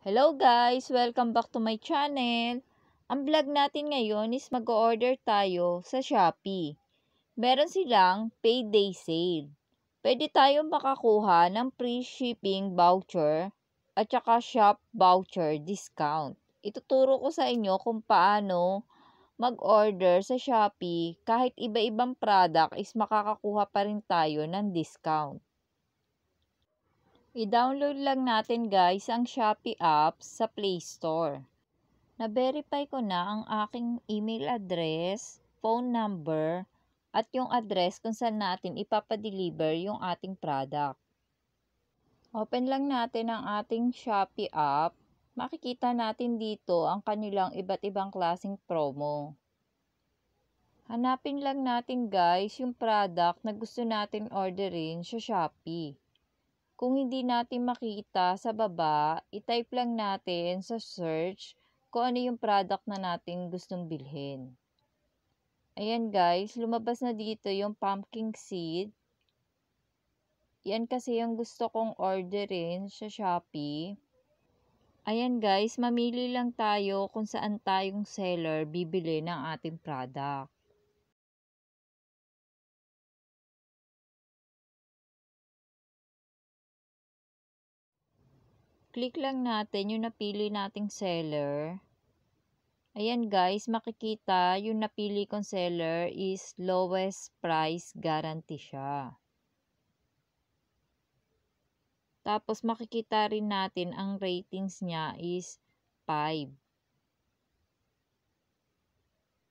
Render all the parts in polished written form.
Hello guys! Welcome back to my channel. Ang vlog natin ngayon is mag-order tayo sa Shopee. Meron silang payday sale. Pwede tayong makakuha ng free shipping voucher at saka shop voucher discount. Ituturo ko sa inyo kung paano mag-order sa Shopee kahit iba-ibang product is makakakuha pa rin tayo ng discount. I-download lang natin guys ang Shopee app sa Play Store. Na-verify ko na ang aking email address, phone number, at yung address kung saan natin ipapadeliver yung ating product. Open lang natin ang ating Shopee app. Makikita natin dito ang kanilang iba't ibang klaseng promo. Hanapin lang natin guys yung product na gusto natin orderin sa Shopee. Kung hindi natin makita sa baba, i-type lang natin sa search kung ano yung product na natin gustong bilhin. Ayan guys, lumabas na dito yung pumpkin seed. Yan kasi yung gusto kong orderin sa Shopee. Ayan guys, mamili lang tayo kung saan tayong seller bibili ng ating product. Click lang natin yung napili nating seller. Ayan guys, makikita yung napili kong seller is lowest price guarantee siya. Tapos makikita rin natin ang ratings niya is 5.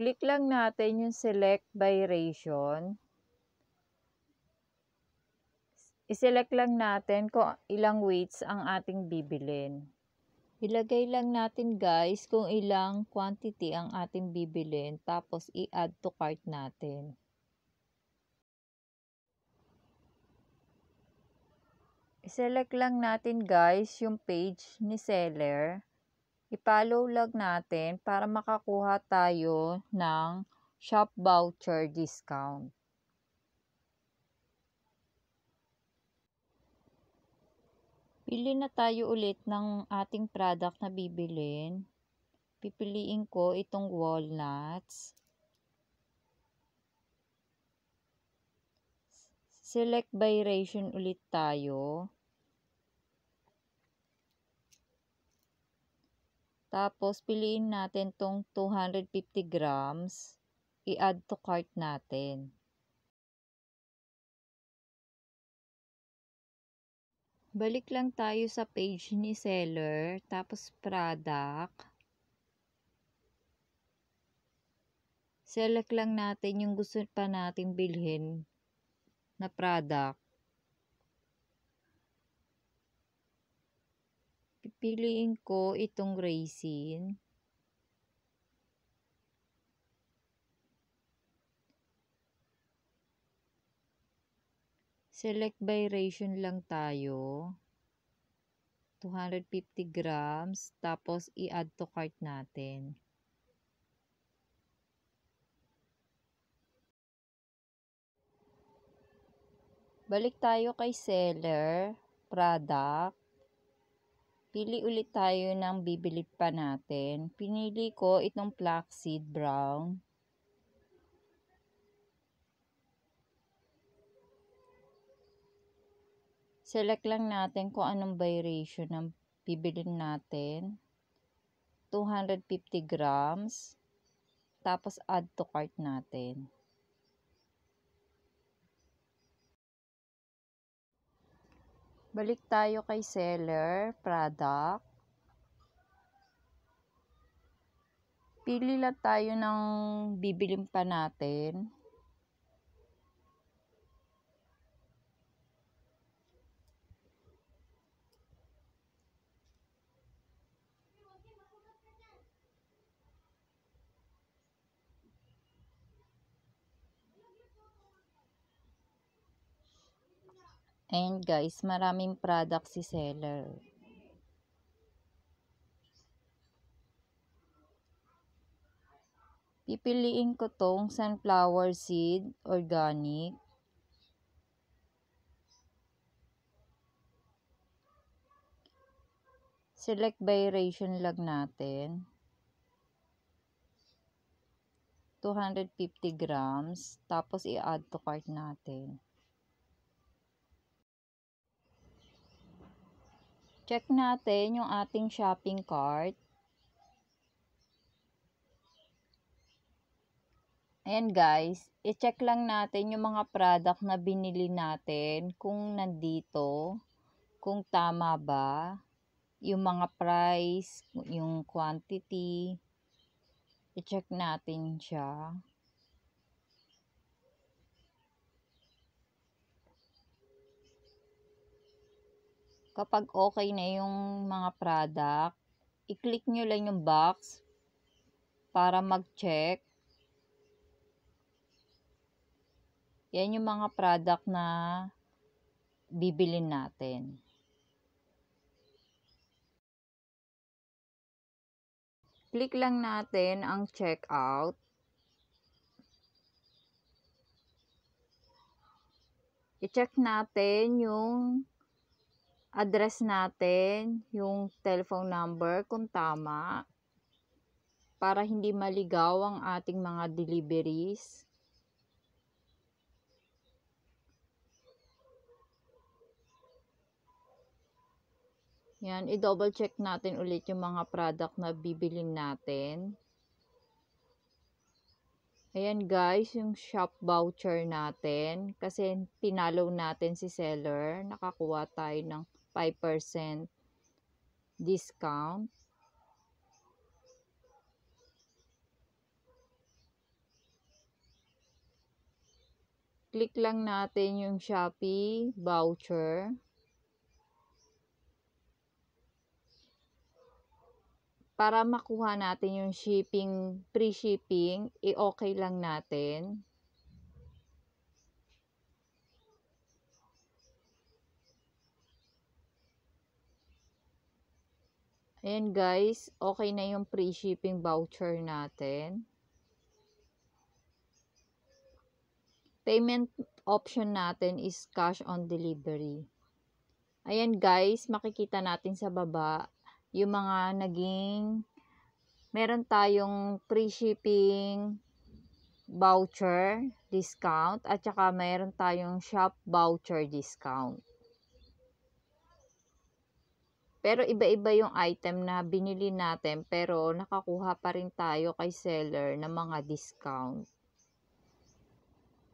Click lang natin yung select by ration. I-select lang natin kung ilang weights ang ating bibilin. Ilagay lang natin guys kung ilang quantity ang ating bibilin tapos i-add to cart natin. I-select lang natin guys yung page ni seller. I-follow lang natin para makakuha tayo ng shop voucher discount. Pili na tayo ulit ng ating product na bibilin. Pipiliin ko itong walnuts. Select by ration ulit tayo. Tapos piliin natin tong 250 grams. I-add to cart natin. Balik lang tayo sa page ni seller, tapos product. Select lang natin yung gusto pa nating bilhin na product. Pipiliin ko itong Raisin. Select by ration lang tayo. 250 grams. Tapos i-add to cart natin. Balik tayo kay seller, product. Pili ulit tayo ng bibili pa natin. Pinili ko itong Flaxseed brown. Select lang natin kung anong variation ng bibilin natin. 250 grams. Tapos add to cart natin. Balik tayo kay seller, product. Pili lang tayo ng bibilin pa natin. Ayan guys, maraming product si seller. Pipiliin ko tong sunflower seed, organic. Select by ration lang natin. 250 grams. Tapos i-add to cart natin. Check natin yung ating shopping cart. Ayan guys, i-check lang natin yung mga product na binili natin kung nandito, kung tama ba, yung mga price, yung quantity, i-check natin siya. Kapag okay na yung mga product, i-click nyo lang yung box para mag-check. Yan yung mga product na bibilin natin. Click lang natin ang checkout. I-check natin yung address natin, yung telephone number kung tama, para hindi maligaw ang ating mga deliveries. Yan, i-double check natin ulit yung mga product na bibilin natin. Ayan guys, yung shop voucher natin. Kasi pinalo natin si seller, nakakuha tayo ng 5% discount. Click lang natin yung Shopee voucher. Para makuha natin yung shipping, free shipping, i-okay lang natin. Ayan guys, okay na yung free shipping voucher natin. Payment option natin is cash on delivery. Ayan guys, makikita natin sa baba yung mga meron tayong free shipping voucher discount at saka meron tayong shop voucher discount. Pero iba-iba yung item na binili natin pero nakakuha pa rin tayo kay seller ng mga discount.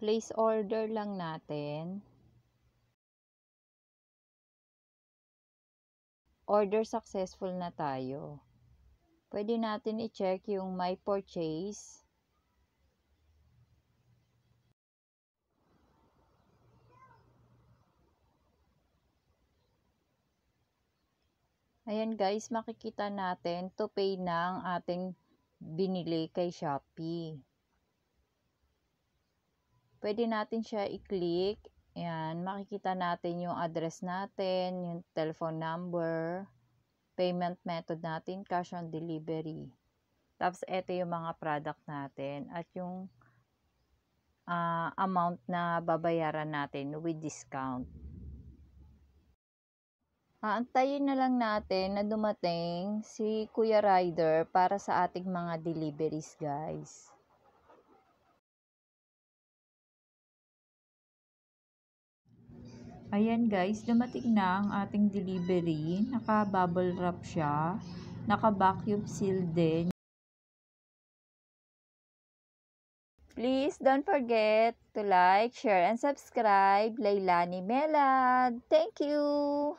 Place order lang natin. Order successful na tayo. Pwede natin i-check yung my purchase. Ayan guys, makikita natin to pay na ang ating binili kay Shopee. Pwede natin siya i-click. Ayan, makikita natin yung address natin, yung telephone number, payment method natin, cash on delivery. Tapos, ito yung mga product natin at yung amount na babayaran natin with discount. Aantayin na lang natin na dumating si Kuya Rider para sa ating mga deliveries, guys. Ayan guys, dumating na ang ating delivery. Naka-bubble wrap siya. Naka-vacuum seal din. Please don't forget to like, share, and subscribe. Leilani Melad. Thank you!